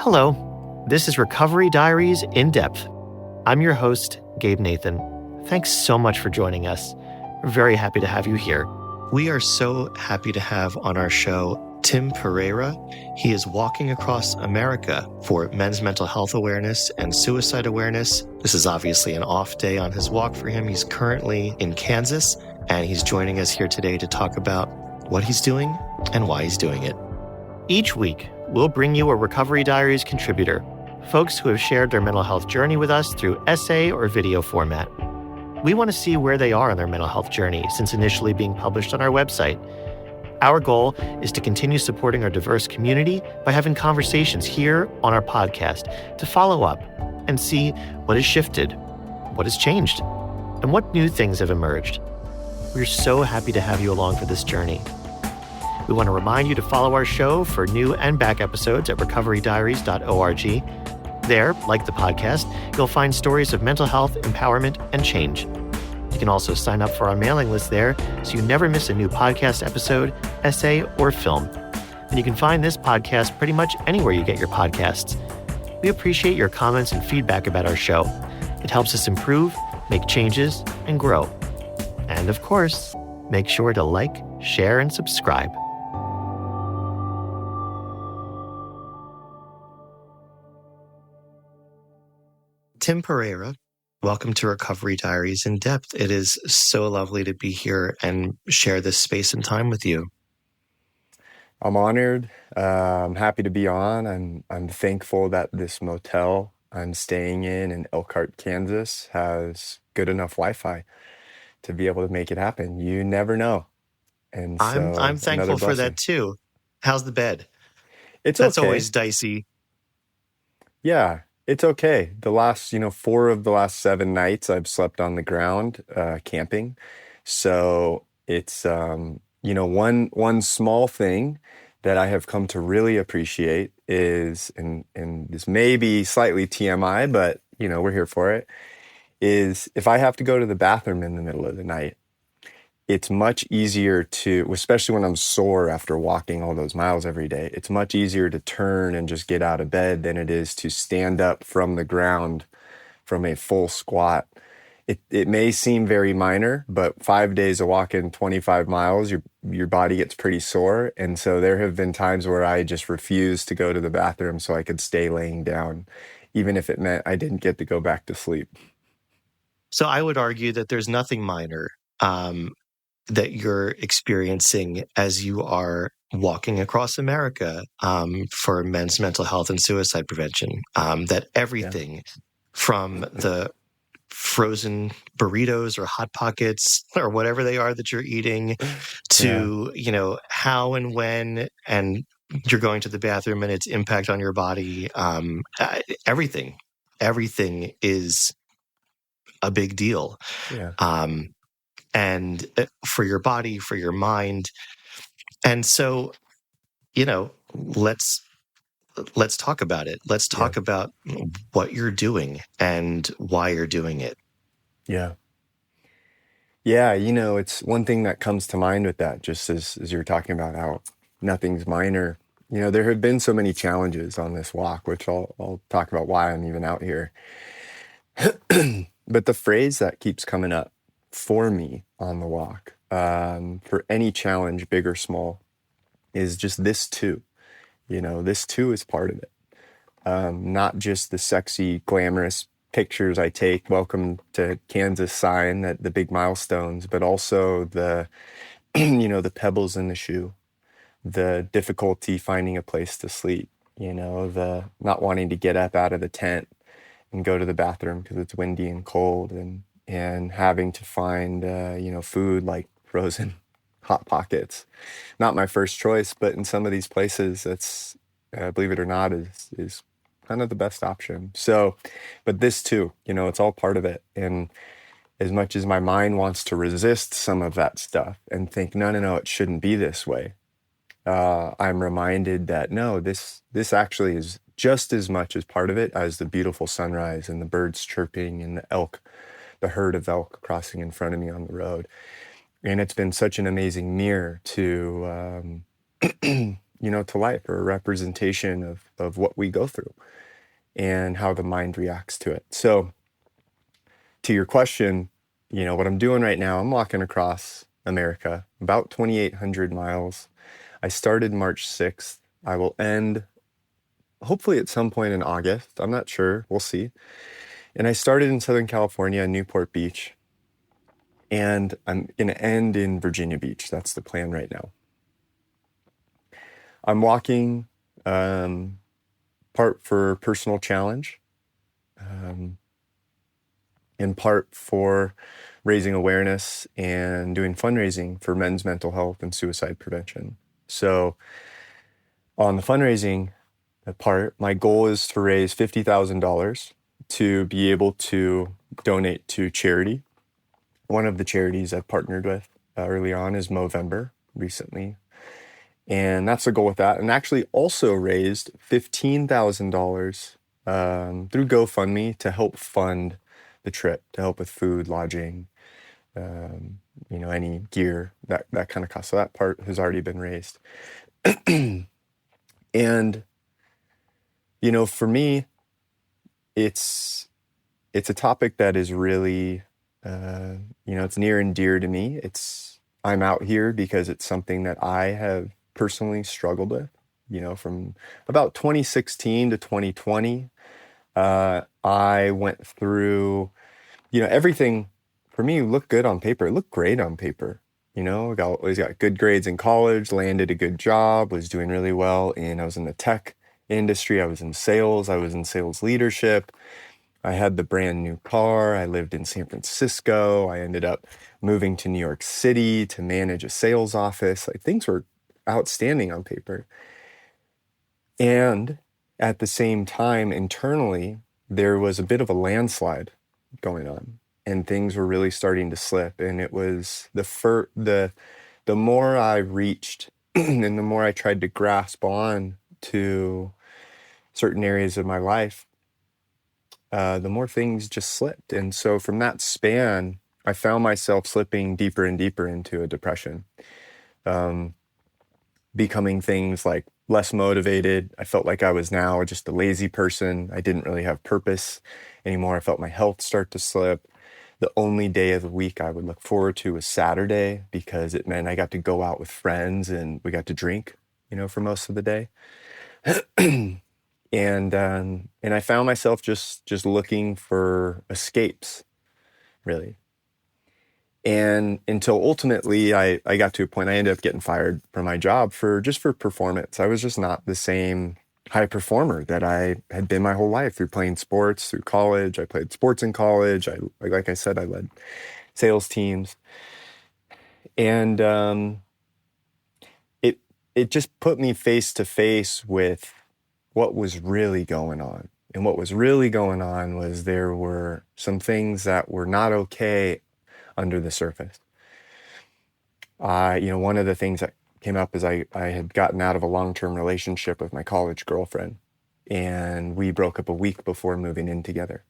Hello, this is Recovery Diaries in Depth. I'm your host, Gabe Nathan. Thanks so much for joining us. We're very happy to have you here. We are so happy to have on our show Tim Pereira. He is walking across America for men's mental health awareness and suicide awareness. This is obviously an off day on his walk for him. He's currently in Kansas, and he's joining us here today to talk about what he's doing and why he's doing it. Each week, we'll bring you a Recovery Diaries contributor, folks who have shared their mental health journey with us through essay or video format. We want to see where they are on their mental health journey since initially being published on our website. Our goal is to continue supporting our diverse community by having conversations here on our podcast to follow up and see what has shifted, what has changed, and what new things have emerged. We're so happy to have you along for this journey. We want to remind you to follow our show for new and back episodes at recoverydiaries.org. There, like the podcast, you'll find stories of mental health, empowerment, and change. You can also sign up for our mailing list there so you never miss a new podcast episode, essay, or film. And you can find this podcast pretty much anywhere you get your podcasts. We appreciate your comments and feedback about our show. It helps us improve, make changes, and grow. And of course, make sure to like, share, and subscribe. Tim Perreira, welcome to Recovery Diaries in Depth. It is so lovely to be here and share this space and time with you. I'm honored. I'm happy to be on. I'm thankful that this motel I'm staying in Elkhart, Kansas, has good enough Wi-Fi to be able to make it happen. You never know. And so I'm thankful for that too. How's the bed? That's okay. Always dicey. Yeah. It's okay. The last, 4 of the last 7 nights I've slept on the ground, camping. So it's, one small thing that I have come to really appreciate is, and this may be slightly TMI, but, we're here for it, is if I have to go to the bathroom in the middle of the night, it's much easier to, especially when I'm sore after walking all those miles every day, it's much easier to turn and just get out of bed than it is to stand up from the ground from a full squat. It may seem very minor, but 5 days of walking 25 miles, your body gets pretty sore. And so there have been times where I just refused to go to the bathroom so I could stay laying down, even if it meant I didn't get to go back to sleep. So I would argue that there's nothing minor that you're experiencing as you are walking across America for men's mental health and suicide prevention. That everything from the frozen burritos or Hot Pockets or whatever they are that you're eating to, how and when and you're going to the bathroom and its impact on your body. Everything is a big deal. Yeah. And for your body, for your mind. And so, let's talk about it. Let's talk about what you're doing and why you're doing it. Yeah. Yeah, it's one thing that comes to mind with that, just as you're talking about how nothing's minor. There have been so many challenges on this walk, which I'll talk about why I'm even out here. But the phrase that keeps coming up for me on the walk, for any challenge, big or small, is just this too. This too is part of it. Not just the sexy, glamorous pictures I take, welcome to Kansas sign, that the big milestones, but also the, the pebbles in the shoe, the difficulty finding a place to sleep, the not wanting to get up out of the tent and go to the bathroom because it's windy and cold, and having to find, food like frozen Hot Pockets. Not my first choice, but in some of these places, that's, believe it or not, is kind of the best option. So, but this too, it's all part of it. And as much as my mind wants to resist some of that stuff and think, no, it shouldn't be this way, I'm reminded that no, this actually is just as much as part of it as the beautiful sunrise and the birds chirping and the herd of elk crossing in front of me on the road. And it's been such an amazing mirror to to life, or a representation of what we go through and how the mind reacts to it. So to your question, what I'm doing right now, I'm walking across America, about 2,800 miles. I started March 6th. I will end hopefully at some point in August. I'm not sure. We'll see. And I started in Southern California, Newport Beach, and I'm going to end in Virginia Beach. That's the plan right now. I'm walking part for personal challenge, in part for raising awareness and doing fundraising for men's mental health and suicide prevention. So on the fundraising part, my goal is to raise $50,000 to be able to donate to charity. One of the charities I've partnered with early on is Movember recently. And that's the goal with that. And actually also raised $15,000 through GoFundMe to help fund the trip, to help with food, lodging, any gear, that kind of cost. So that part has already been raised. And, for me, it's a topic that is really, it's near and dear to me. I'm out here because it's something that I have personally struggled with, from about 2016 to 2020. I went through, everything for me looked good on paper. It looked great on paper. Always got good grades in college, landed a good job, was doing really well. And I was in the tech industry. I was in sales. I was in sales leadership. I had the brand new car. I lived in San Francisco. I ended up moving to New York City to manage a sales office. Like, things were outstanding on paper. And at the same time, internally, there was a bit of a landslide going on, and things were really starting to slip. And it was the more I reached and the more I tried to grasp on to certain areas of my life, the more things just slipped. And so from that span, I found myself slipping deeper and deeper into a depression, becoming things like less motivated. I felt like I was now just a lazy person. I didn't really have purpose anymore. I felt my health start to slip. The only day of the week I would look forward to was Saturday, because it meant I got to go out with friends and we got to drink, for most of the day. And I found myself just looking for escapes, really. And until ultimately I got to a point, I ended up getting fired from my job for performance. I was just not the same high performer that I had been my whole life, through playing sports, through college. I played sports in college. Like I said, I led sales teams. And it just put me face to face with what was really going on. And what was really going on was there were some things that were not okay under the surface. One of the things that came up is I had gotten out of a long-term relationship with my college girlfriend, and we broke up a week before moving in together.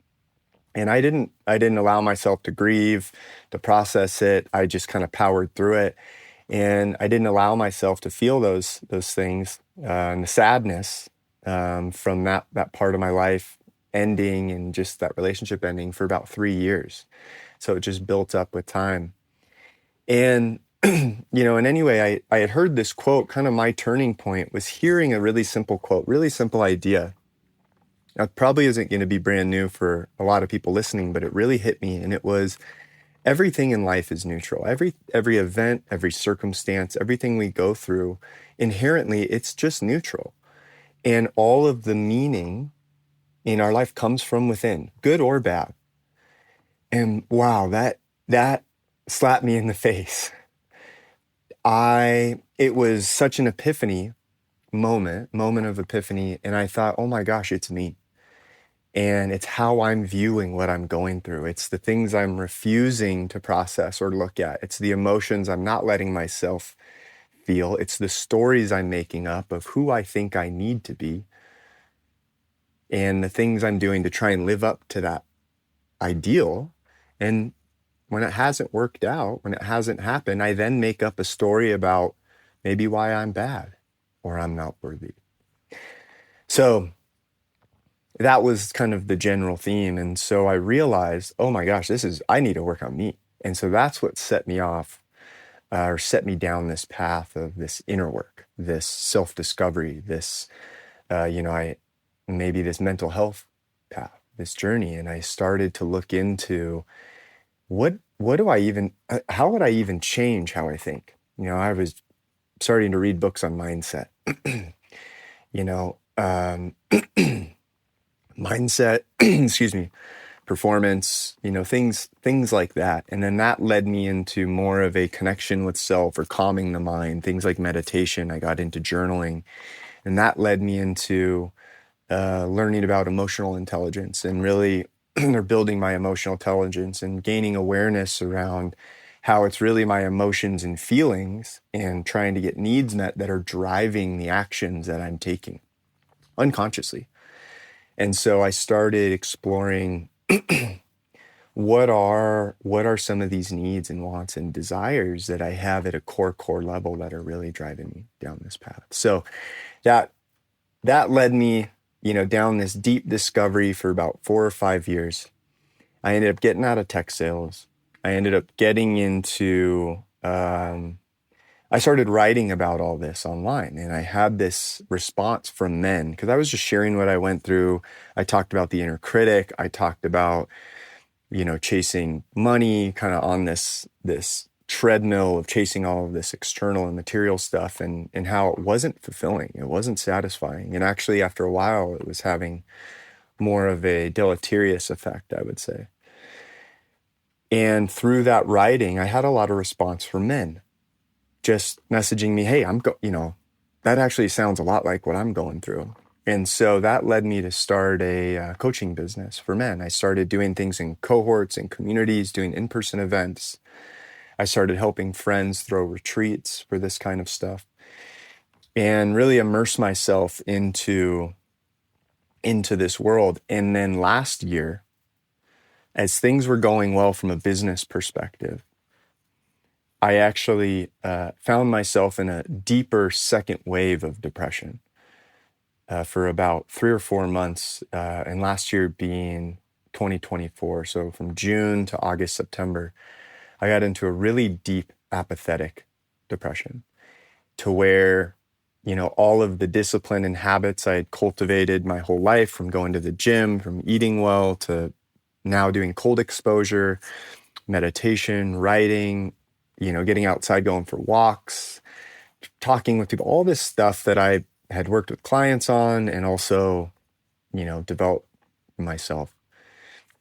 And I didn't allow myself to grieve, to process it. I just kind of powered through it. And I didn't allow myself to feel those things, and the sadness from that part of my life ending, and just that relationship ending, for about 3 years. So it just built up with time. And, and anyway, I had heard this quote. Kind of my turning point was hearing a really simple quote, really simple idea. Now, it probably isn't going to be brand new for a lot of people listening, but it really hit me. And it was, everything in life is neutral. Every event, every circumstance, everything we go through, inherently, it's just neutral. And all of the meaning in our life comes from within, good or bad. And wow, that slapped me in the face. It was such an epiphany moment of epiphany. And I thought, oh my gosh, it's me. And it's how I'm viewing what I'm going through. It's the things I'm refusing to process or look at. It's the emotions I'm not letting myself feel. It's the stories I'm making up of who I think I need to be, and the things I'm doing to try and live up to that ideal. And when it hasn't worked out, when it hasn't happened, I then make up a story about maybe why I'm bad, or I'm not worthy. So that was kind of the general theme. And so I realized, oh my gosh, I need to work on me. And so that's what set me off, or set me down this path of this inner work, this self-discovery, this, maybe this mental health path, this journey. And I started to look into how would I even change how I think? I was starting to read books on mindset, mindset, excuse me, performance, things like that. And then that led me into more of a connection with self or calming the mind, things like meditation. I got into journaling, and that led me into learning about emotional intelligence and really or building my emotional intelligence and gaining awareness around how it's really my emotions and feelings and trying to get needs met that are driving the actions that I'm taking unconsciously. And so I started exploring what are some of these needs and wants and desires that I have at a core level that are really driving me down this path. So that led me, down this deep discovery for about 4 or 5 years. I ended up getting out of tech sales. I ended up getting into, I started writing about all this online, and I had this response from men because I was just sharing what I went through. I talked about the inner critic. I talked about, chasing money, kind of on this treadmill of chasing all of this external and material stuff, and how it wasn't fulfilling. It wasn't satisfying. And actually, after a while, it was having more of a deleterious effect, I would say. And through that writing, I had a lot of response from men just messaging me, hey, that actually sounds a lot like what I'm going through. And so that led me to start a coaching business for men. I started doing things in cohorts and communities, doing in-person events. I started helping friends throw retreats for this kind of stuff and really immerse myself into this world. And then last year, as things were going well from a business perspective, I actually found myself in a deeper second wave of depression for about 3 or 4 months, and last year being 2024. So from June to August, September, I got into a really deep apathetic depression to where, all of the discipline and habits I had cultivated my whole life, from going to the gym, from eating well, to now doing cold exposure, meditation, writing, getting outside, going for walks, talking with people, all this stuff that I had worked with clients on and also, developed myself,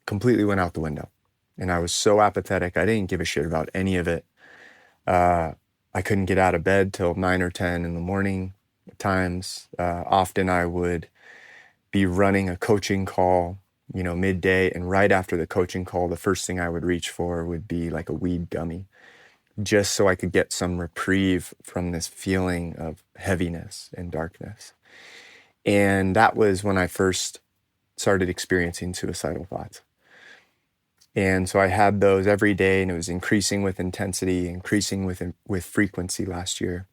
completely went out the window. And I was so apathetic. I didn't give a shit about any of it. I couldn't get out of bed till 9 or 10 in the morning at times. Often I would be running a coaching call, midday, and right after the coaching call, the first thing I would reach for would be like a weed gummy, just so I could get some reprieve from this feeling of heaviness and darkness. And that was when I first started experiencing suicidal thoughts. And so I had those every day, and it was increasing with intensity, increasing with frequency last year.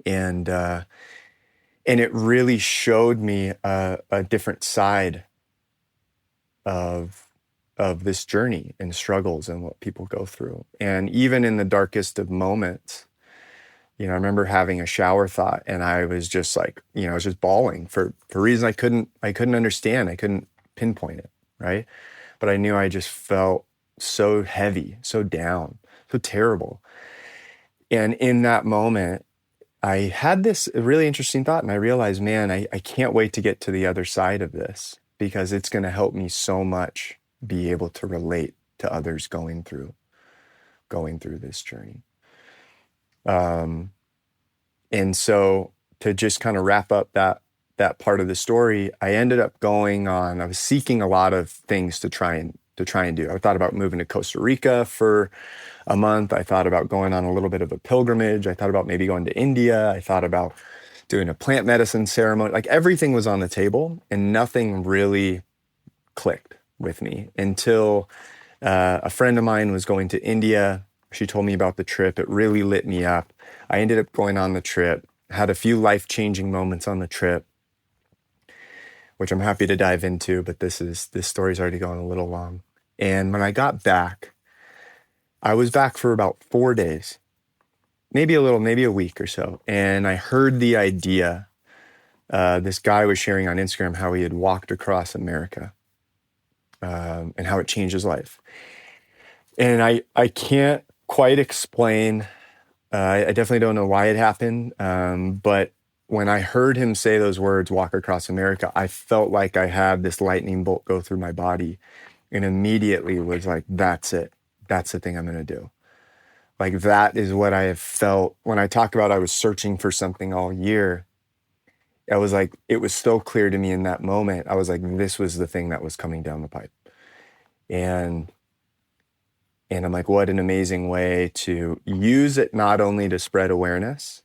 And it really showed me a different side of this journey and struggles and what people go through. And even in the darkest of moments, I remember having a shower thought, and I was just like, I was just bawling for reasons I couldn't understand. I couldn't pinpoint it, right? But I knew I just felt so heavy, so down, so terrible. And in that moment, I had this really interesting thought, and I realized, man, I can't wait to get to the other side of this, because it's going to help me so much be able to relate to others going through this journey. And so to just kind of wrap up that part of the story, I ended up I was seeking a lot of things to try and do. I thought about moving to Costa Rica for a month. I thought about going on a little bit of a pilgrimage. I thought about maybe going to India. I thought about doing a plant medicine ceremony. Like, everything was on the table, and nothing really clicked with me until a friend of mine was going to India. She told me about the trip. It really lit me up. I ended up going on the trip. had a few life-changing moments on the trip, which I'm happy to dive into, but this story's already gone a little long. And when I got back, I was back for about 4 days, maybe a week or so. And I heard the idea, this guy was sharing on Instagram how he had walked across America, and how it changed his life. And I can't quite explain, I definitely don't know why it happened, but when I heard him say those words, walk across America, I felt like I had this lightning bolt go through my body, and immediately was like, that's it. That's the thing I'm going to do. Like, that is what I have felt when I talk about I was searching for something all year. I was like, it was so clear to me in that moment. I was like, this was the thing that was coming down the pipe. And I'm like, what an amazing way to use it, not only to spread awareness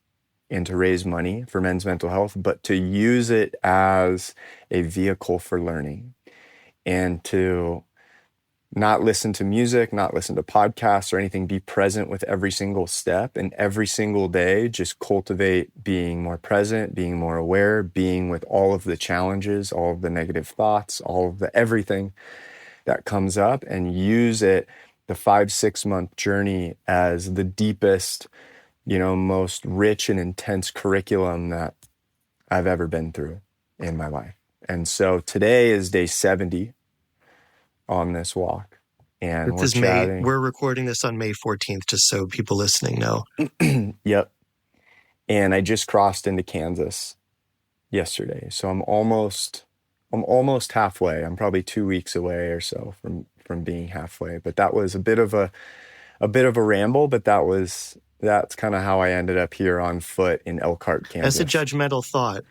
and to raise money for men's mental health, but to use it as a vehicle for learning, and to not listen to music, not listen to podcasts or anything, be present with every single step, and every single day just cultivate being more present, being more aware, being with all of the challenges, all of the negative thoughts, all of the everything that comes up, and use it, the 5-6 month journey, as the deepest, most rich and intense curriculum that I've ever been through in my life. And so today is day 70 on this walk, and we're chatting. We're recording this on May 14th, just so people listening know. Yep. And I just crossed into Kansas yesterday. So I'm almost halfway. I'm probably 2 weeks away or so from being halfway. But that was a bit of a ramble, but that's kind of how I ended up here on foot in Elkhart, Kansas. That's a judgmental thought.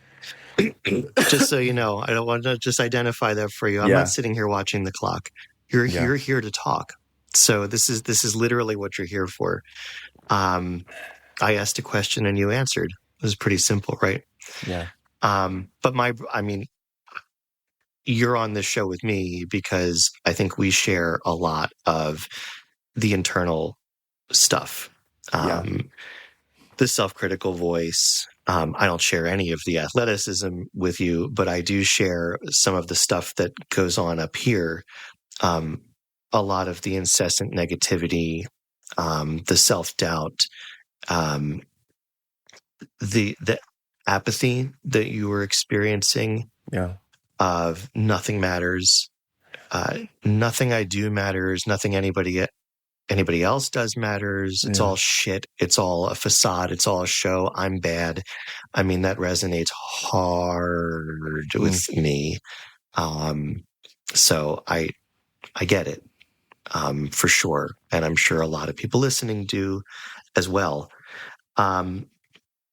Just so you know, I don't want to just identify that for you. I'm not sitting here watching the clock. You're here to talk. So this is literally what you're here for. I asked a question and you answered. It was pretty simple, right? Yeah. But you're on this show with me because I think we share a lot of the internal stuff. The self-critical voice. I don't share any of the athleticism with you, but I do share some of the stuff that goes on up here. A lot of the incessant negativity, the self-doubt, the apathy that you were experiencing. Yeah. Of nothing matters, nothing I do matters, nothing anybody else does matters. It's all shit. It's all a facade. It's all a show. I'm bad. I mean, that resonates hard with me. So I get it, for sure. And I'm sure a lot of people listening do as well.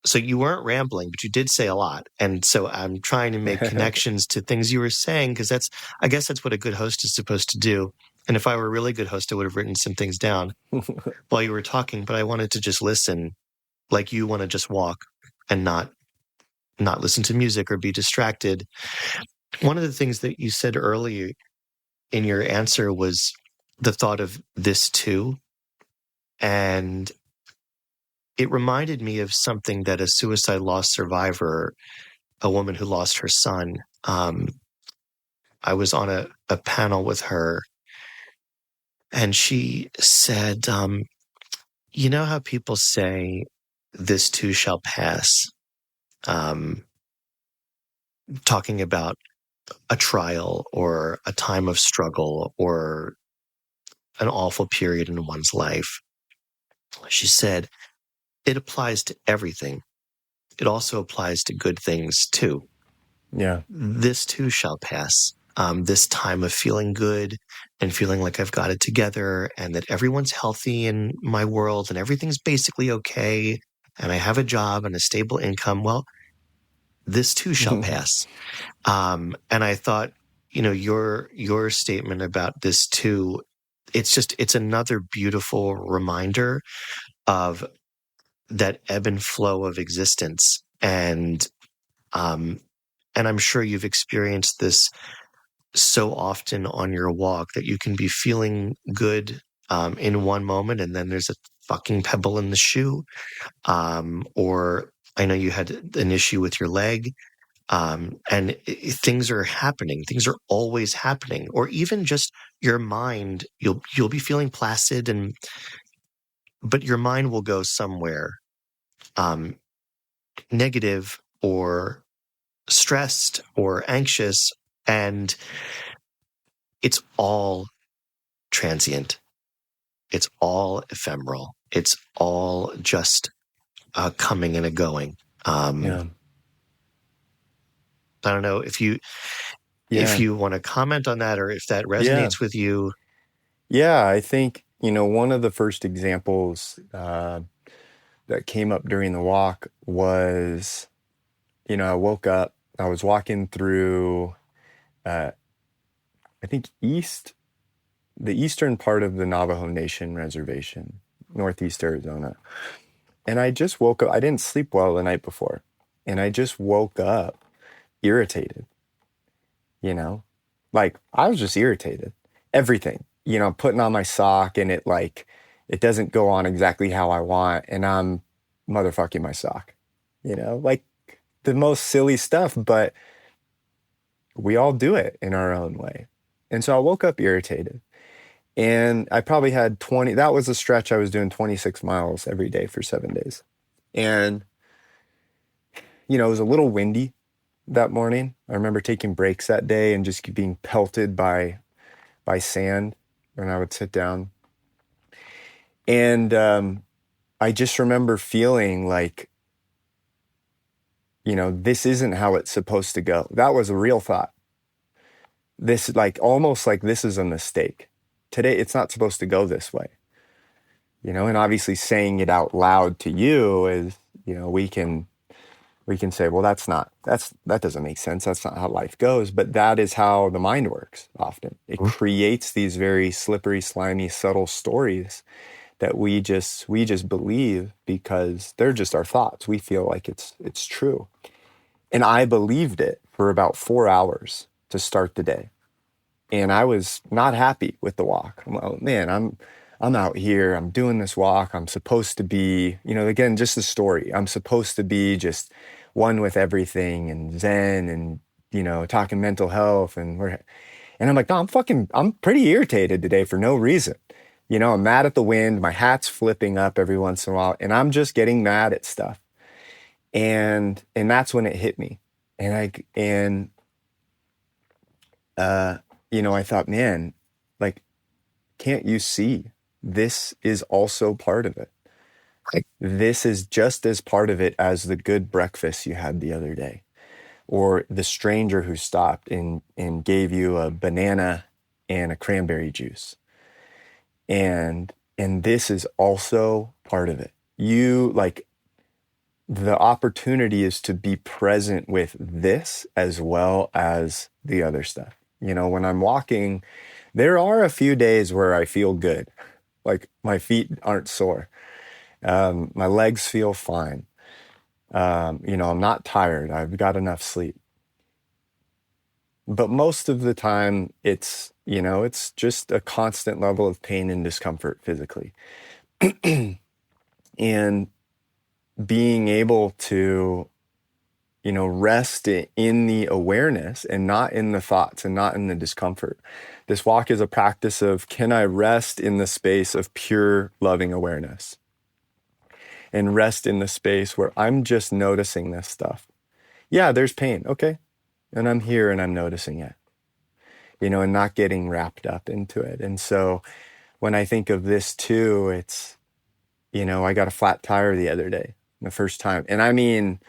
So you weren't rambling, but you did say a lot. And so I'm trying to make connections to things you were saying, because I guess that's what a good host is supposed to do. And if I were a really good host, I would have written some things down while you were talking, but I wanted to just listen, like you want to just walk and not listen to music or be distracted. One of the things that you said earlier in your answer was the thought of this too. And it reminded me of something that a suicide loss survivor, a woman who lost her son, I was on a panel with her, and she said, you know how people say, this too shall pass, talking about a trial or a time of struggle or an awful period in one's life. She said, it applies to everything. It also applies to good things too. Yeah. This too shall pass. This time of feeling good and feeling like I've got it together and that everyone's healthy in my world and everything's basically okay and I have a job and a stable income. Well, this too shall pass. And I thought, your statement about this too, it's another beautiful reminder of that ebb and flow of existence. And I'm sure you've experienced this so often on your walk, that you can be feeling good in one moment and then there's a fucking pebble in the shoe, or I know you had an issue with your leg, and things are happening. Things are always happening, or even just your mind. You'll be feeling placid, but your mind will go somewhere um, negative or stressed or anxious, and it's all transient. It's all ephemeral. It's all just coming and a going. Yeah. I don't know if Yeah. you want to comment on that or if that Yeah. resonates with you. Yeah. I think, one of the first examples that came up during the walk was, I woke up, I was walking through, I think the eastern part of the Navajo Nation reservation, Northeast Arizona. And I just woke up, I didn't sleep well the night before. And I just woke up irritated, you know? Like I was just irritated. Everything, putting on my sock and it doesn't go on exactly how I want. And I'm motherfucking my sock, like the most silly stuff, but we all do it in our own way. And so I woke up irritated. And I probably had that was a stretch I was doing 26 miles every day for 7 days. And, it was a little windy that morning. I remember taking breaks that day and just being pelted by sand when I would sit down. And I just remember feeling like, this isn't how it's supposed to go. That was a real thought. This almost like this is a mistake. Today, it's not supposed to go this way. And obviously saying it out loud to you is, we can say, well, that doesn't make sense. That's not how life goes. But that is how the mind works often. It creates these very slippery, slimy, subtle stories that we just believe because they're just our thoughts. We feel like it's true. And I believed it for about 4 hours to start the day. And I was not happy with the walk. I'm like, man, I'm out here, I'm doing this walk. I'm supposed to be, again, just the story. I'm supposed to be just one with everything and Zen and, talking mental health. And I'm like, no, I'm pretty irritated today for no reason. I'm mad at the wind. My hat's flipping up every once in a while and I'm just getting mad at stuff. And that's when it hit me. And I thought, man, like, can't you see this is also part of it? Like, this is just as part of it as the good breakfast you had the other day, or the stranger who stopped and gave you a banana and a cranberry juice. And this is also part of it. The opportunity is to be present with this as well as the other stuff. When I'm walking, there are a few days where I feel good. Like my feet aren't sore. My legs feel fine. I'm not tired. I've got enough sleep. But most of the time it's just a constant level of pain and discomfort physically. And being able to, rest in the awareness and not in the thoughts and not in the discomfort. This walk is a practice of, can I rest in the space of pure loving awareness? And rest in the space where I'm just noticing this stuff. Yeah, there's pain. Okay. And I'm here and I'm noticing it, and not getting wrapped up into it. And so when I think of this too, it's, I got a flat tire the other day, the first time. And I mean,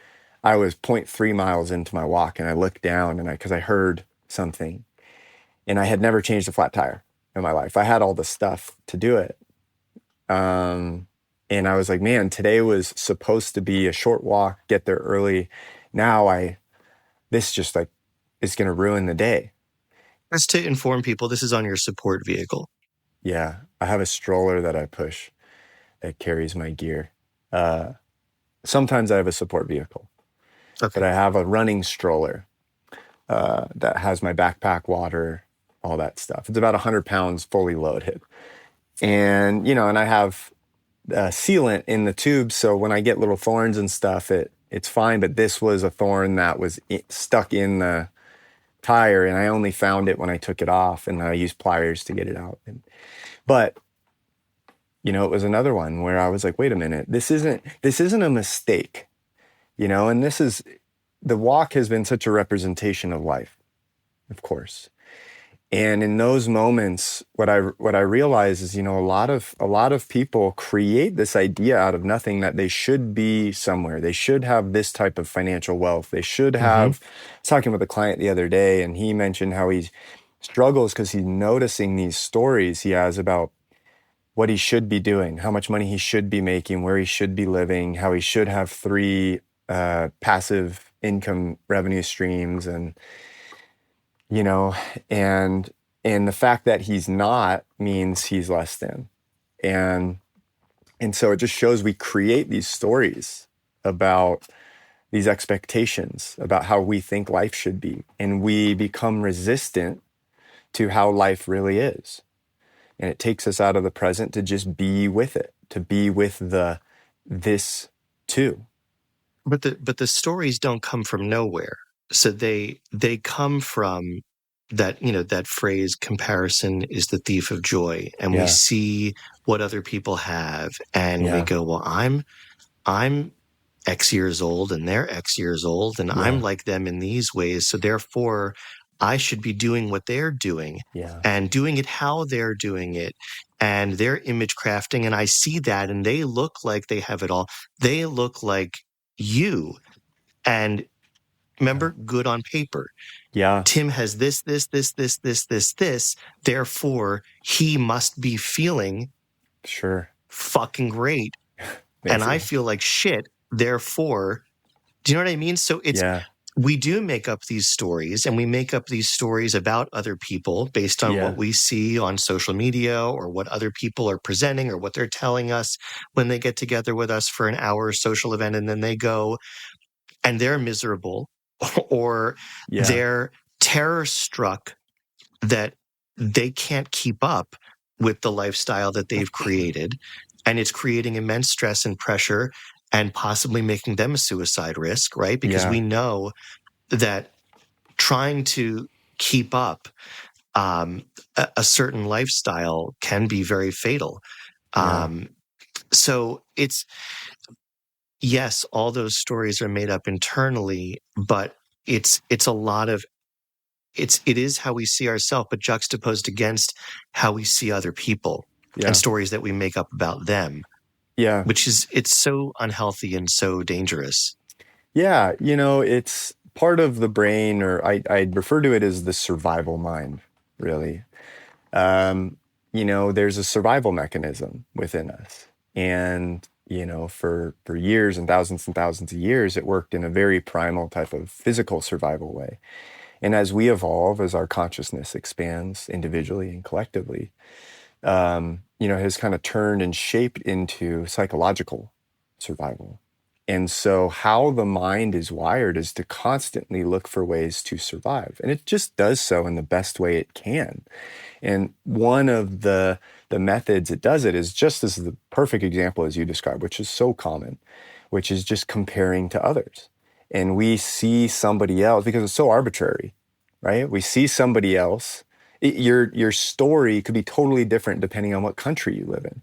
I was 0.3 miles into my walk and I looked down because I heard something and I had never changed a flat tire in my life. I had all the stuff to do it. And I was like, man, today was supposed to be a short walk, get there early. Now this just is going to ruin the day. Just to inform people, this is on your support vehicle. Yeah. I have a stroller that I push that carries my gear. Sometimes I have a support vehicle. Okay. But I have a running stroller that has my backpack, water, all that stuff. It's about 100 pounds fully loaded. And, and I have sealant in the tubes. So when I get little thorns and stuff, it It's fine. But this was a thorn that was stuck in the tire, and I only found it when I took it off, and I used pliers to get it out. But you know, it was another one where I was like, wait a minute, this isn't a mistake, you know, and the walk has been such a representation of life, of course. And in those moments, what I realize is, you know, a lot of people create this idea out of nothing that they should be somewhere. They should have this type of financial wealth. They should have, I was talking with a client the other day, and he mentioned how he struggles because he's noticing these stories he has about what he should be doing, how much money he should be making, where he should be living, how he should have 3 passive income revenue streams, and you know, and the fact that he's not means he's less than. And so it just shows we create these stories about these expectations about how we think life should be, and we become resistant to how life really is. And it takes us out of the present to just be with it, to be with this too. But the stories don't come from nowhere. So they come from that, you know, that phrase, comparison is the thief of joy. And we see what other people have, and we go, well, I'm X years old and they're X years old, and I'm like them in these ways. So therefore I should be doing what they're doing and doing it how they're doing it, and their image crafting. And I see that, and they look like they have it all. They look like you. And remember, good on paper. Yeah. Tim has this. Therefore, he must be feeling fucking great. And I feel like shit. Therefore, do you know what I mean? So it's, we do make up these stories, and we make up these stories about other people based on what we see on social media, or what other people are presenting, or what they're telling us when they get together with us for an hour social event, and then they go and they're miserable, or they're terror struck that they can't keep up with the lifestyle that they've created. And it's creating immense stress and pressure, and possibly making them a suicide risk, right? Because we know that trying to keep up a certain lifestyle can be very fatal. So it's, yes, all those stories are made up internally, but it's a lot of, it is how we see ourselves, but juxtaposed against how we see other people and stories that we make up about them. Yeah. Which is, it's so unhealthy and so dangerous. Yeah. You know, it's part of the brain, or I'd refer to it as the survival mind, really. You know, there's a survival mechanism within us. And, you know, for years and thousands of years, it worked in a very primal type of physical survival way. And as we evolve, as our consciousness expands individually and collectively, you know, has kind of turned and shaped into psychological survival. And so how the mind is wired is to constantly look for ways to survive. And it just does so in the best way it can. And one of the methods it does it is just as the perfect example as you described, which is so common, which is just comparing to others. And we see somebody else, because it's so arbitrary, right? We see somebody else. Your story could be totally different depending on what country you live in.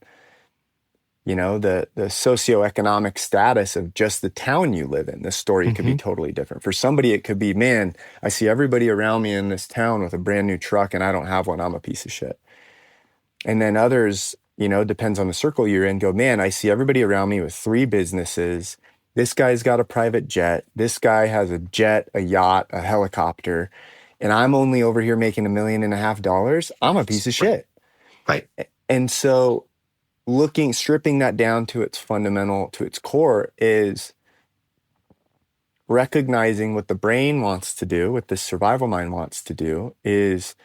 You know, the socioeconomic status of just the town you live in, the story could be totally different. For somebody, it could be, man, I see everybody around me in this town with a brand new truck and I don't have one. I'm a piece of shit. And then others, you know, depends on the circle you're in, go, man, I see everybody around me with 3 businesses. This guy's got a private jet. This guy has a jet, a yacht, a helicopter. And I'm only over here making $1.5 million. I'm a piece of shit. Right. And so stripping that down to its fundamental, to its core, is recognizing what the brain wants to do, what the survival mind wants to do, is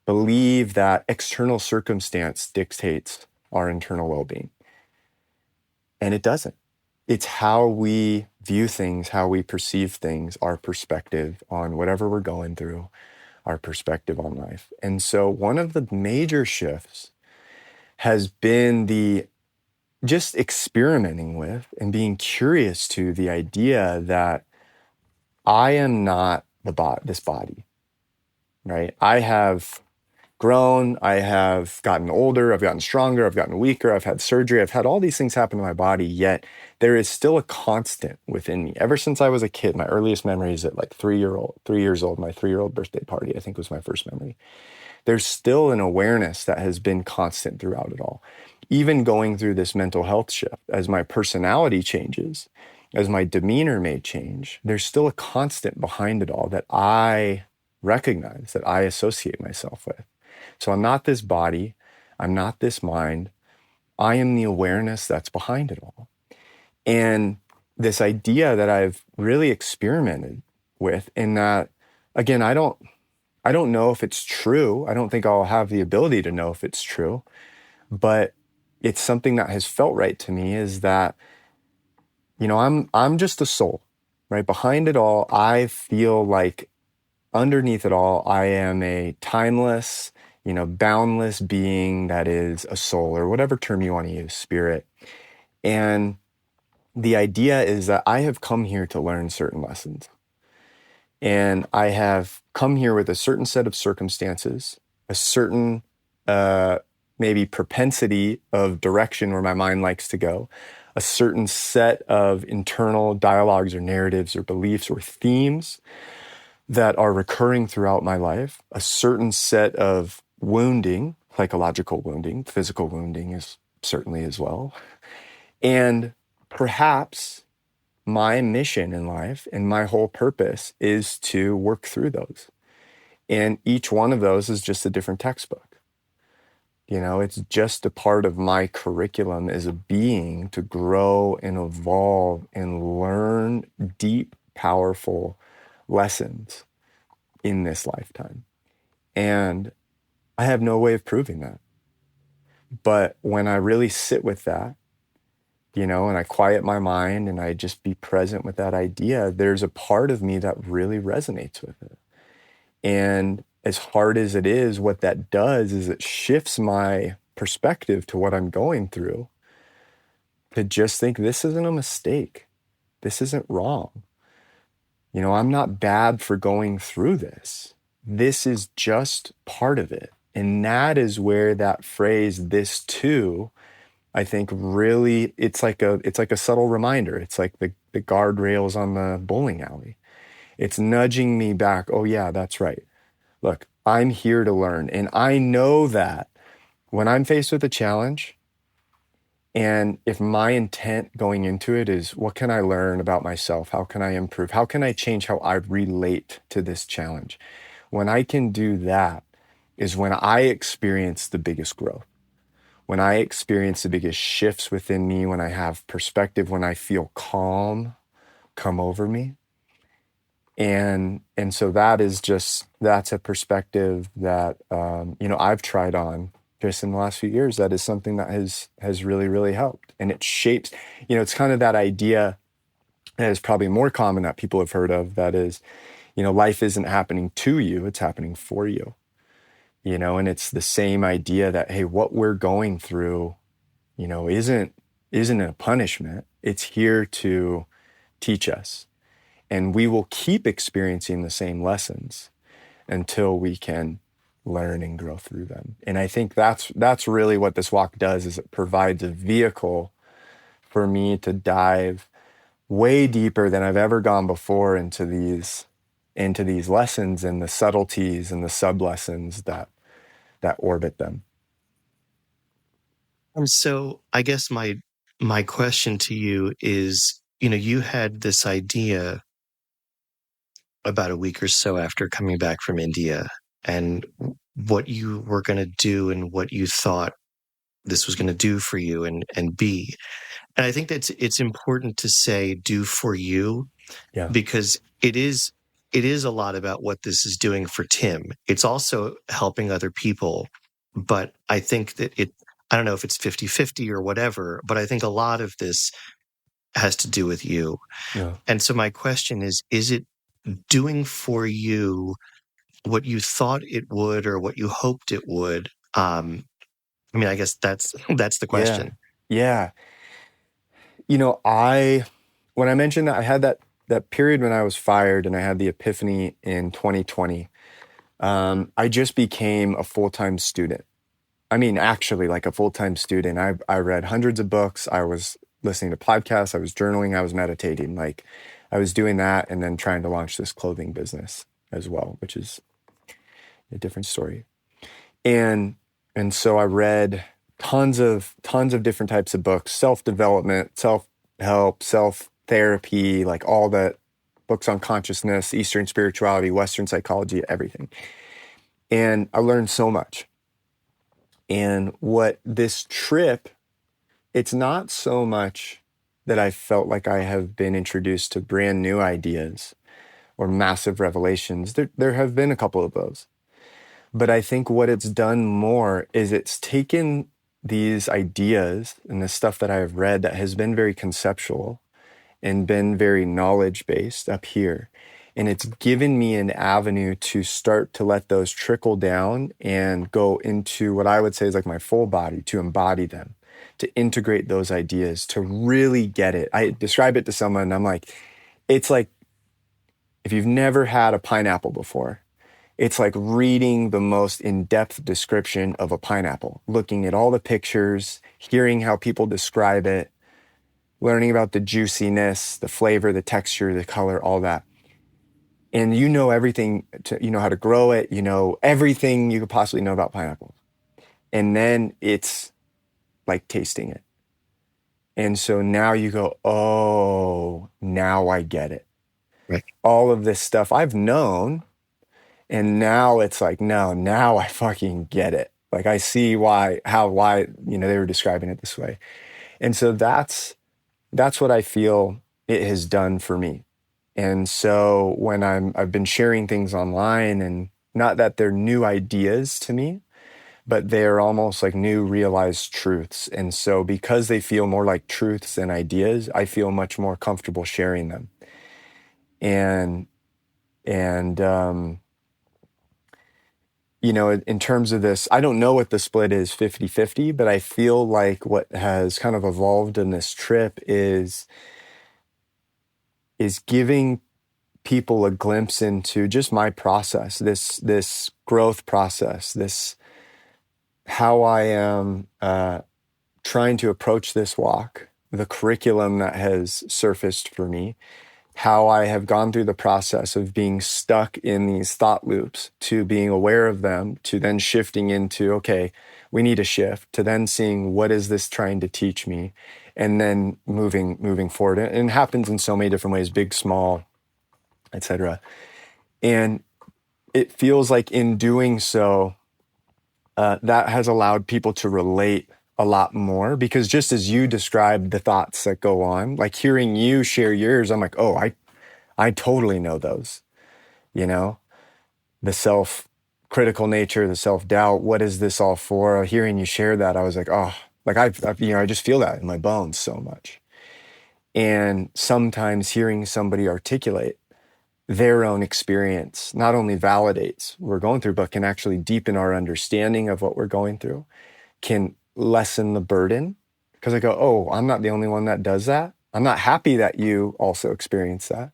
believe that external circumstance dictates our internal well-being. And it doesn't. It's how we view things, how we perceive things, our perspective on whatever we're going through, our perspective on life. And so one of the major shifts has been the just experimenting with and being curious to the idea that I am not this body, right? I have grown, I have gotten older, I've gotten stronger, I've gotten weaker, I've had surgery, I've had all these things happen to my body, yet there is still a constant within me. Ever since I was a kid, my earliest memory is at like 3 years old, my 3-year-old birthday party, I think was my first memory. There's still an awareness that has been constant throughout it all. Even going through this mental health shift, as my personality changes, as my demeanor may change, there's still a constant behind it all that I recognize, that I associate myself with. So I'm not this body, I'm not this mind, I am the awareness that's behind it all. And this idea that I've really experimented with, in that, again, I don't know if it's true. I don't think I'll have the ability to know if it's true, but it's something that has felt right to me, is that, I'm just a soul, right? Behind it all, I feel like underneath it all, I am a timeless, boundless being that is a soul, or whatever term you want to use, spirit. And the idea is that I have come here to learn certain lessons. And I have come here with a certain set of circumstances, a certain maybe propensity of direction where my mind likes to go, a certain set of internal dialogues or narratives or beliefs or themes that are recurring throughout my life, a certain set of wounding, psychological wounding, physical wounding is certainly as well. And perhaps my mission in life and my whole purpose is to work through those. And each one of those is just a different textbook. It's just a part of my curriculum as a being to grow and evolve and learn deep, powerful lessons in this lifetime. And I have no way of proving that. But when I really sit with that, and I quiet my mind and I just be present with that idea, there's a part of me that really resonates with it. And as hard as it is, what that does is it shifts my perspective to what I'm going through, to just think, this isn't a mistake. This isn't wrong. I'm not bad for going through this. This is just part of it. And that is where that phrase, this too, I think really, it's like a subtle reminder. It's like the guardrails on the bowling alley. It's nudging me back. Oh yeah, that's right. Look, I'm here to learn. And I know that when I'm faced with a challenge, and if my intent going into it is, what can I learn about myself? How can I improve? How can I change how I relate to this challenge? When I can do that is when I experience the biggest growth. When I experience the biggest shifts within me, when I have perspective, when I feel calm come over me. And so that's a perspective that, I've tried on just in the last few years. That is something that has really, really helped. And it shapes, it's kind of that idea that is probably more common that people have heard of. That is, life isn't happening to you, it's happening for you. And it's the same idea that, hey, what we're going through, isn't a punishment. It's here to teach us. And we will keep experiencing the same lessons until we can learn and grow through them. And I think that's really what this walk does, is it provides a vehicle for me to dive way deeper than I've ever gone before into these lessons and the subtleties and the sub-lessons that orbit them. And so I guess my question to you is, you had this idea about a week or so after coming back from India, and what you were going to do and what you thought this was going to do for you and be. And I think that it's important to say do for you, Yeah. because it is a lot about what this is doing for Tim. It's also helping other people. But I think that I don't know if it's 50-50 or whatever, but I think a lot of this has to do with you. Yeah. And so my question is it doing for you what you thought it would or what you hoped it would? I guess that's the question. Yeah. when I mentioned that I had that period when I was fired and I had the epiphany in 2020, I just became a full-time student. I mean, actually, like a full-time student. I read hundreds of books. I was listening to podcasts. I was journaling. I was meditating. Like, I was doing that and then trying to launch this clothing business as well, which is a different story. And so I read tons of different types of books, self-development, self-help, self-therapy, like all that, books on consciousness, Eastern spirituality, Western psychology, everything. And I learned so much. And what this trip, it's not so much that I felt like I have been introduced to brand new ideas or massive revelations. There have been a couple of those. But I think what it's done more is it's taken these ideas and the stuff that I've read that has been very conceptual and been very knowledge-based up here. And it's given me an avenue to start to let those trickle down and go into what I would say is like my full body, to embody them, to integrate those ideas, to really get it. I describe it to someone and I'm like, it's like if you've never had a pineapple before, it's like reading the most in-depth description of a pineapple, looking at all the pictures, hearing how people describe it, learning about the juiciness, the flavor, the texture, the color, all that. And you know everything, you know how to grow it, you know everything you could possibly know about pineapples. And then it's like tasting it. And so now you go, oh, now I get it. Right. All of this stuff I've known. And now it's like, no, now I fucking get it. Like I see why, you know, they were describing it this way. And so that's what I feel it has done for me. And so when I've been sharing things online, and not that they're new ideas to me, but they're almost like new realized truths. And so because they feel more like truths than ideas, I feel much more comfortable sharing them. And you know, in terms of this, I don't know what the split is 50-50, but I feel like what has kind of evolved in this trip is giving people a glimpse into just my process, this growth process, this how I am trying to approach this walk, the curriculum that has surfaced for me, how I have gone through the process of being stuck in these thought loops, to being aware of them, to then shifting into, okay, we need a shift, to then seeing what is this trying to teach me, and then moving forward. And it happens in so many different ways, big, small, etc. And it feels like in doing so, that has allowed people to relate a lot more, because just as you described the thoughts that go on, like hearing you share yours, I'm like, oh, I totally know those, you know, the self-critical nature, the self-doubt, what is this all for? Hearing you share that, I was like, oh, like I've you know, I just feel that in my bones so much. And sometimes hearing somebody articulate their own experience not only validates what we're going through, but can actually deepen our understanding of what we're going through, can lessen the burden. Because I go, oh, I'm not the only one that does that. I'm not happy that you also experience that.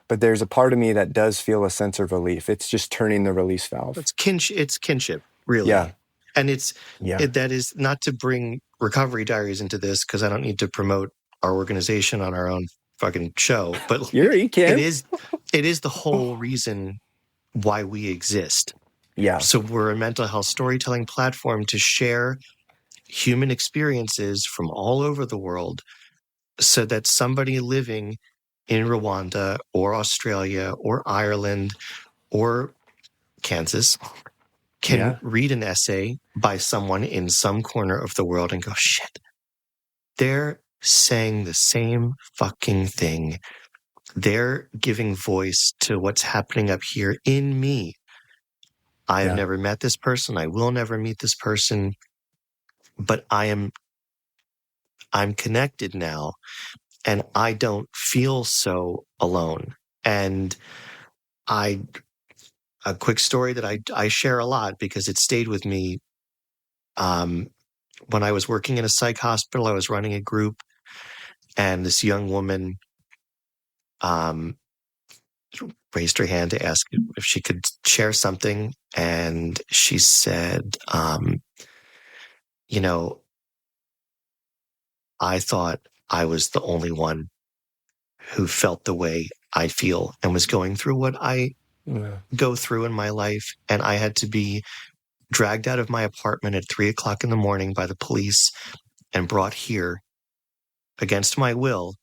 But there's a part of me that does feel a sense of relief. It's just turning the release valve. It's kinship, really. Yeah. And that is not to bring Recovery Diaries into this, because I don't need to promote our organization on our own fucking show. But You can. it is the whole reason why we exist. Yeah. So we're a mental health storytelling platform to share human experiences from all over the world, so that somebody living in Rwanda or Australia or Ireland or Kansas can read an essay by someone in some corner of the world and go, shit, they're saying the same fucking thing. They're giving voice to what's happening up here in me. I have never met this person. I will never meet this person, but I'm connected now, and I don't feel so alone. And a quick story that I share a lot because it stayed with me. When I was working in a psych hospital, I was running a group, And this young woman raised her hand to ask if she could share something. And she said, I thought I was the only one who felt the way I feel and was going through what I go through in my life. And I had to be dragged out of my apartment at 3:00 in the morning by the police and brought here against my will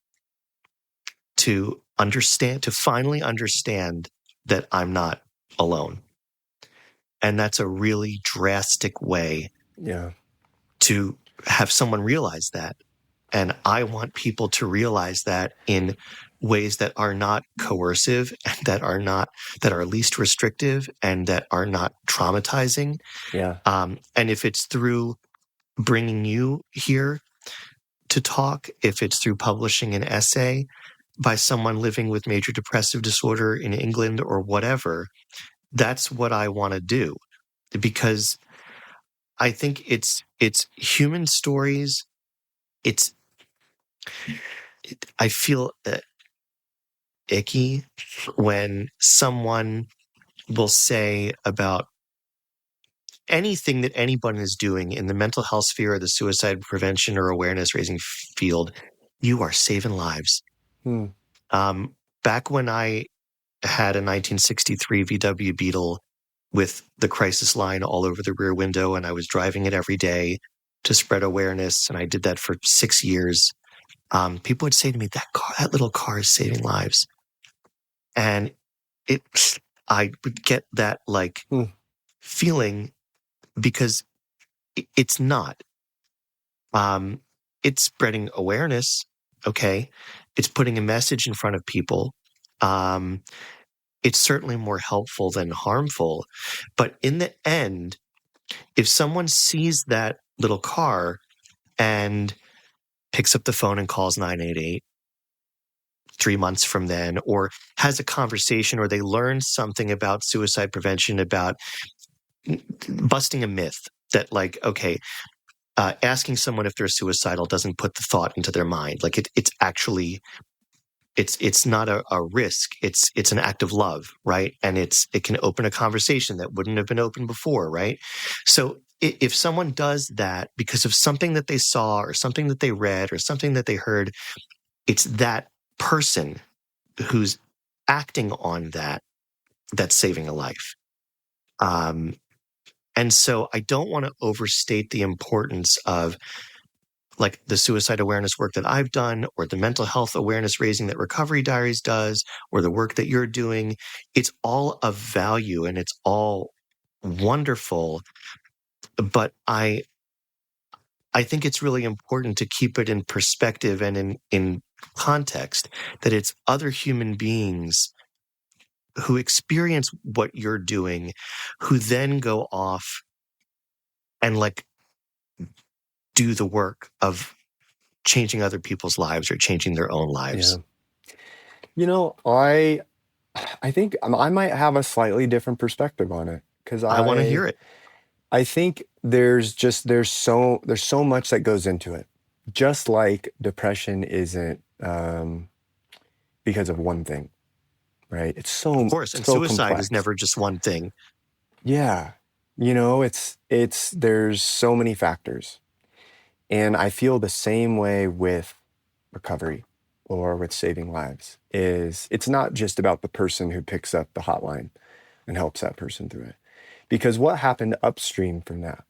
to finally understand that I'm not alone. And that's a really drastic way to have someone realize that. And I want people to realize that in ways that are not coercive and that are least restrictive and that are not traumatizing. Yeah. And if it's through bringing you here to talk, if it's through publishing an essay by someone living with major depressive disorder in England or whatever, that's what I want to do. Because I think it's human stories. I feel icky when someone will say about anything that anyone is doing in the mental health sphere or the suicide prevention or awareness raising field, you are saving lives. Back when I had a 1963 VW Beetle with the crisis line all over the rear window, and I was driving it every day to spread awareness, and I did that for 6 years. People would say to me, that little car is saving lives. And I would get that feeling because it's not. It's spreading awareness. Okay. It's putting a message in front of people. It's certainly more helpful than harmful. But in the end, if someone sees that little car and picks up the phone and calls 988 3 months from then, or has a conversation, or they learn something about suicide prevention, about busting a myth that asking someone if they're suicidal doesn't put the thought into their mind. It's not a risk. It's an act of love, right? And it can open a conversation that wouldn't have been open before, right? So if someone does that because of something that they saw or something that they read or something that they heard, it's that person who's acting on that's saving a life. And so I don't want to overstate the importance of the suicide awareness work that I've done, or the mental health awareness raising that Recovery Diaries does, or the work that you're doing. It's all of value and it's all wonderful. But I think it's really important to keep it in perspective and in context, that it's other human beings who experience what you're doing, who then go off and do the work of changing other people's lives or changing their own lives. Yeah. I think I might have a slightly different perspective on it, because I want to hear it. I think there's so much that goes into it. Just like depression isn't because of one thing, right? It's so, of course, and so suicide complex. is never just one thing. Yeah, there's so many factors, and I feel the same way with recovery or with saving lives. It's not just about the person who picks up the hotline and helps that person through it. Because what happened upstream from that?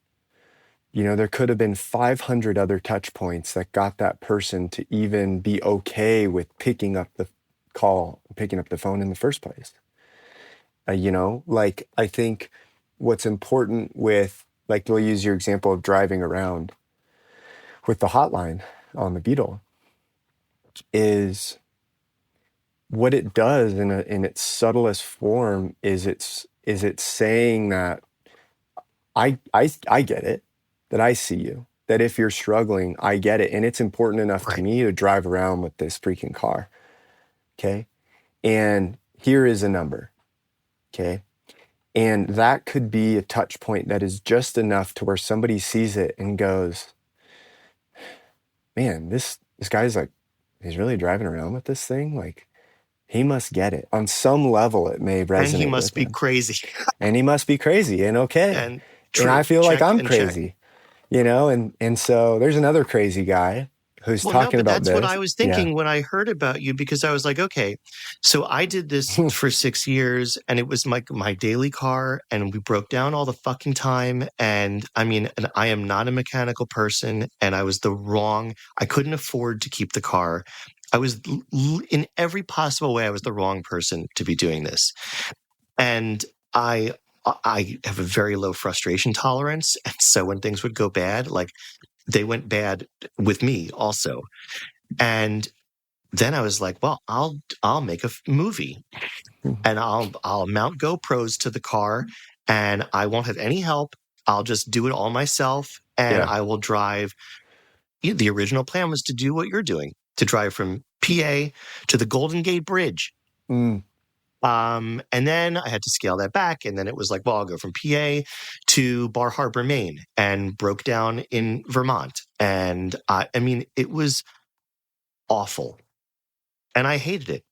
There could have been 500 other touch points that got that person to even be okay with picking up the call, picking up the phone in the first place. I think what's important with, we'll use your example of driving around with the hotline on the Beetle, is what it does in its subtlest form is it's saying that I get it, that I see you, that if you're struggling, I get it. And it's important enough to me to drive around with this freaking car. Okay. And here is a number. Okay. And that could be a touch point that is just enough to where somebody sees it and goes, man, this guy's he's really driving around with this thing. Like, he must get it. On some level, it may And he resonate must with be him. crazy. And he must be crazy and okay. And And I true. feel like Check I'm and check. crazy, you know? And so there's another crazy guy who's Well, no, talking but about that's what this. I was Yeah. thinking when I heard about you, because I was like, okay, so I did this for 6 years and it was my daily car and we broke down all the fucking time. And I mean, and I am not a mechanical person and I couldn't afford to keep the car. I was in every possible way, I was the wrong person to be doing this. And I, I have a very low frustration tolerance. And so when things would go bad, like they went bad with me also. And then I was like, well, I'll make a movie and I'll mount GoPros to the car and I won't have any help. I'll just do it all myself and Yeah. I will drive. The original plan was to do what you're doing, to drive from PA to the Golden Gate Bridge. Mm. And then I had to scale that back. And then it was like, well, I'll go from PA to Bar Harbor, Maine, and broke down in Vermont. And I mean, it was awful. And I hated it.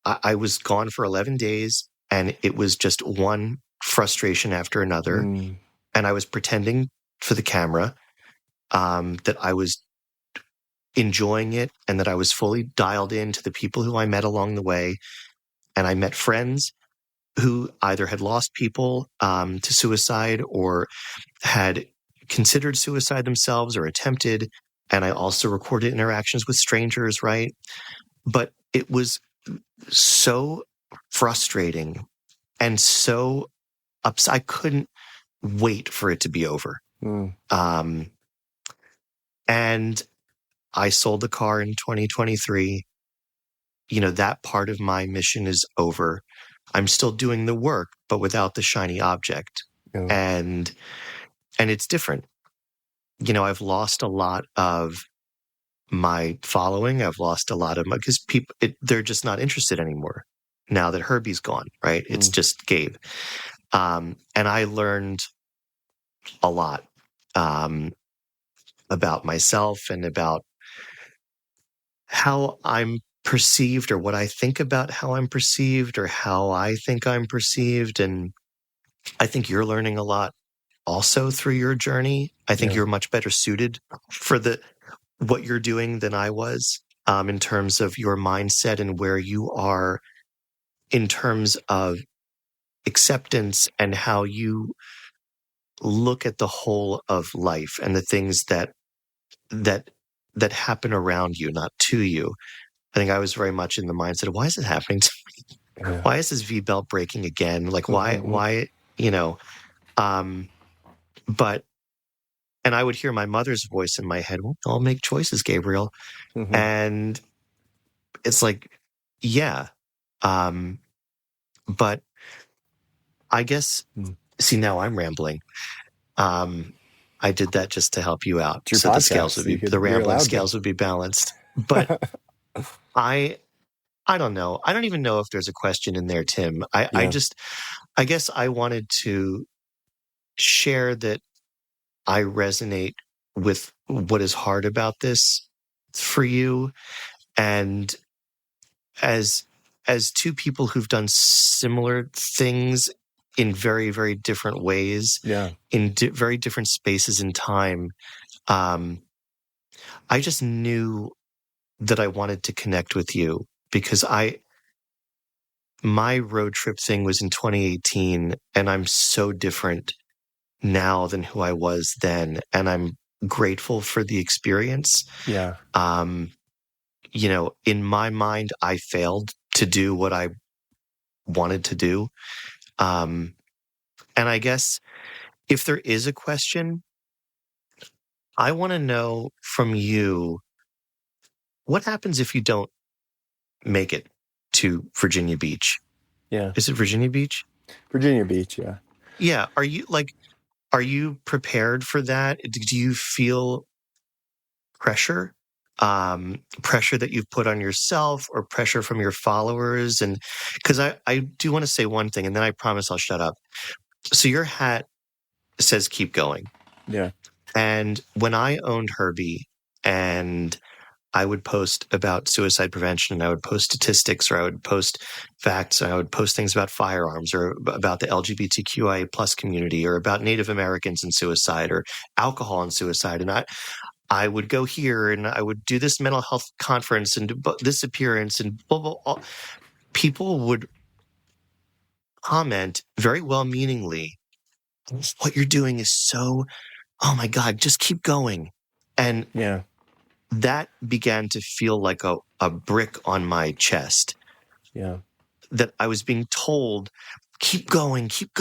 I was gone for 11 days and it was just one frustration after another. Mm. And I was pretending for the camera that I was enjoying it and that I was fully dialed in to the people who I met along the way. And I met friends who either had lost people to suicide or had considered suicide themselves or attempted. And I also recorded interactions with strangers, right? But it was so frustrating and so upset. I couldn't wait for it to be over. Mm. And I sold the car in 2023. You know, that part of my mission is over. I'm still doing the work, but without the shiny object. Oh. And it's different. You know, I've lost a lot of my following. I've lost a lot of my, because people, they're just not interested anymore now that Herbie's gone, right? It's just Gabe. And I learned a lot about myself and about how I'm perceived or what I think about how I'm perceived or how I think I'm perceived. And I think you're learning a lot also through your journey. I think you're much better suited for what you're doing than I was in terms of your mindset and where you are in terms of acceptance and how you look at the whole of life and the things that happen around you, not to you. I think I was very much in the mindset of, why is it happening to me? Yeah. Why is this V belt breaking again? Like, why, you know, but, and I would hear my mother's voice in my head, well, I'll make choices, Gabriel. Mm-hmm. And it's like, yeah. But I guess, see, now I'm rambling. I did that just to help you out. So podcast, the scales would be, the rambling scales would be balanced. But I don't know. I don't even know if there's a question in there, Tim. I guess I wanted to share that I resonate with what is hard about this for you. And as two people who've done similar things in very, very different ways, in very different spaces in time, I just knew that I wanted to connect with you because my road trip thing was in 2018 and I'm so different now than who I was then. And I'm grateful for the experience. Yeah. You know, in my mind, I failed to do what I wanted to do. And I guess if there is a question, I want to know from you, what happens if you don't make it to Virginia Beach? Yeah. Is it Virginia Beach? Virginia Beach, yeah. Yeah. Are you prepared for that? Do you feel pressure? Pressure that you've put on yourself or pressure from your followers? And because I do want to say one thing and then I promise I'll shut up. So your hat says keep going. Yeah. And when I owned Herbie and I would post about suicide prevention, and I would post statistics, or I would post facts, and I would post things about firearms, or about the LGBTQIA plus community, or about Native Americans and suicide, or alcohol and suicide. And I would go here, and I would do this mental health conference, and do this appearance, and blah, blah, blah. People would comment very well-meaningly, what you're doing is so, oh my God, just keep going. And Yeah. that began to feel like a brick on my chest. Yeah. That I was being told, keep going, keep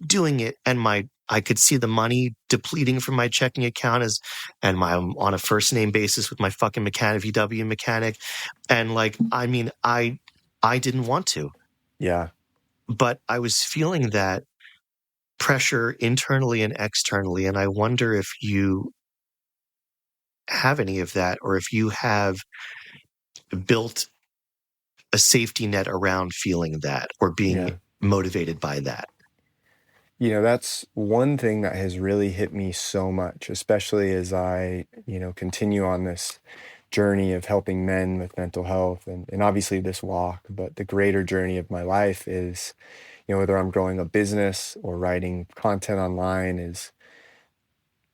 doing it. And I could see the money depleting from my checking account I'm on a first name basis with my fucking VW mechanic. And I didn't want to. Yeah. But I was feeling that pressure internally and externally. And I wonder if you have any of that, or if you have built a safety net around feeling that, or being motivated by that. That's one thing that has really hit me so much, especially as I, continue on this journey of helping men with mental health, and obviously this walk, but the greater journey of my life is, whether I'm growing a business or writing content online, is,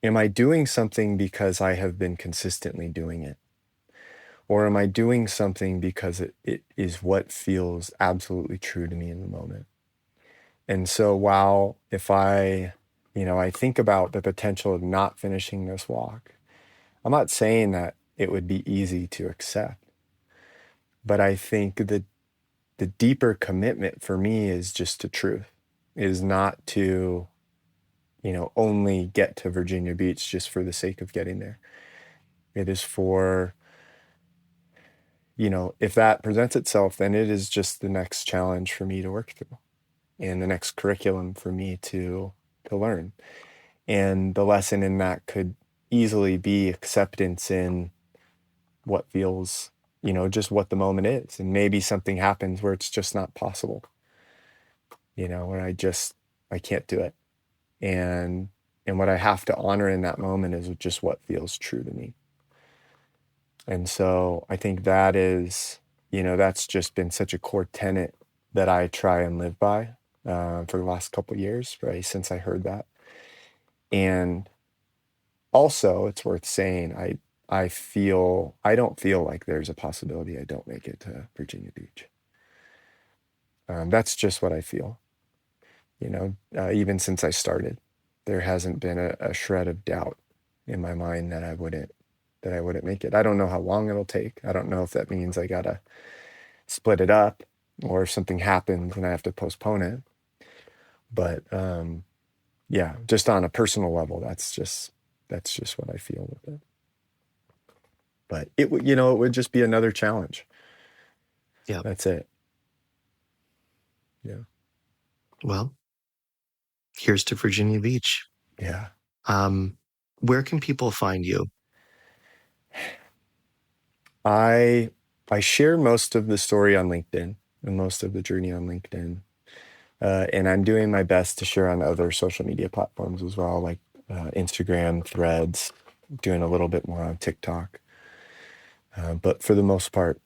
am I doing something because I have been consistently doing it? Or am I doing something because it is what feels absolutely true to me in the moment? And so while if I think about the potential of not finishing this walk, I'm not saying that it would be easy to accept. But I think that the deeper commitment for me is just to truth, is not to, only get to Virginia Beach just for the sake of getting there. It is for, if that presents itself, then it is just the next challenge for me to work through, and the next curriculum for me to learn. And the lesson in that could easily be acceptance in what feels, just what the moment is. And maybe something happens where it's just not possible, where I can't do it. And what I have to honor in that moment is just what feels true to me. And so I think that is, that's just been such a core tenet that I try and live by for the last couple of years, right, since I heard that. And also, it's worth saying, I don't feel like there's a possibility I don't make it to Virginia Beach. That's just what I feel. Even since I started, there hasn't been a shred of doubt in my mind that I wouldn't make it. I don't know how long it'll take. I don't know if that means I gotta split it up, or if something happens and I have to postpone it. But just on a personal level, that's just what I feel with it. But it would just be another challenge. Yeah. That's it. Yeah. Well, here's to Virginia Beach. Yeah. Where can people find you? I share most of the story on LinkedIn, and most of the journey on LinkedIn. And I'm doing my best to share on other social media platforms as well, like Instagram, Threads, doing a little bit more on TikTok. But for the most part,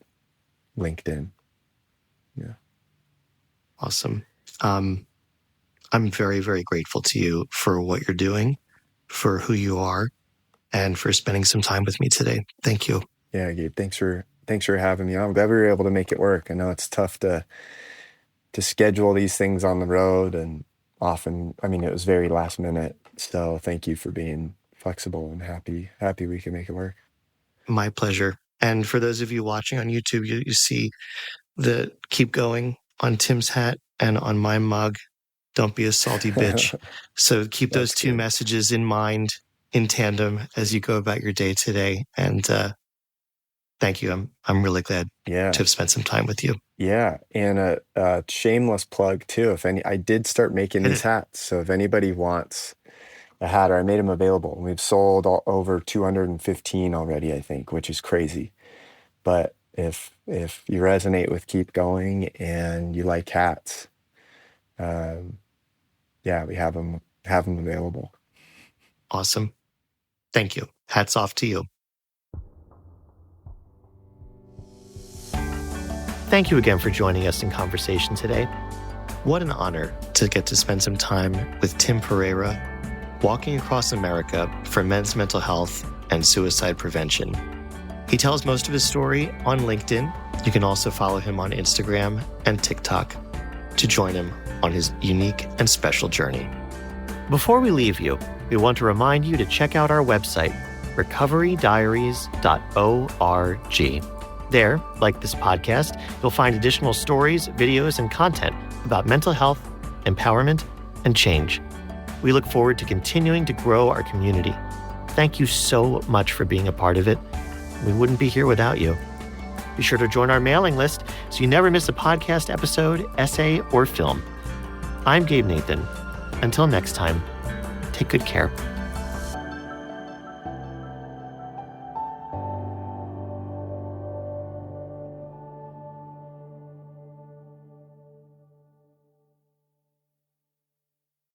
LinkedIn. Yeah. Awesome. I'm very, very grateful to you for what you're doing, for who you are, and for spending some time with me today. Thank you. Yeah, Gabe, thanks for having me on. I'm glad we were able to make it work. I know it's tough to schedule these things on the road, and often, it was very last minute. So thank you for being flexible, and happy we can make it work. My pleasure. And for those of you watching on YouTube, you see the keep going on Tim's hat and on my mug. Don't be a salty bitch. So keep those two messages in mind, in tandem, as you go about your day today. And thank you. I'm really glad to have spent some time with you. Yeah. And a shameless plug too. I did start making these hats. So if anybody wants a hat, or I made them available, we've sold over 215 already, I think, which is crazy. But if you resonate with keep going and you like hats, we have them available. Awesome. Thank you. Hats off to you. Thank you again for joining us in conversation today. What an honor to get to spend some time with Tim Pereira, walking across America for men's mental health and suicide prevention. He tells most of his story on LinkedIn. You can also follow him on Instagram and TikTok to join him on his unique and special journey. Before we leave you, we want to remind you to check out our website, recoverydiaries.org. There, like this podcast, you'll find additional stories, videos, and content about mental health, empowerment, and change. We look forward to continuing to grow our community. Thank you so much for being a part of it. We wouldn't be here without you. Be sure to join our mailing list so you never miss a podcast episode, essay, or film. I'm Gabe Nathan. Until next time, take good care.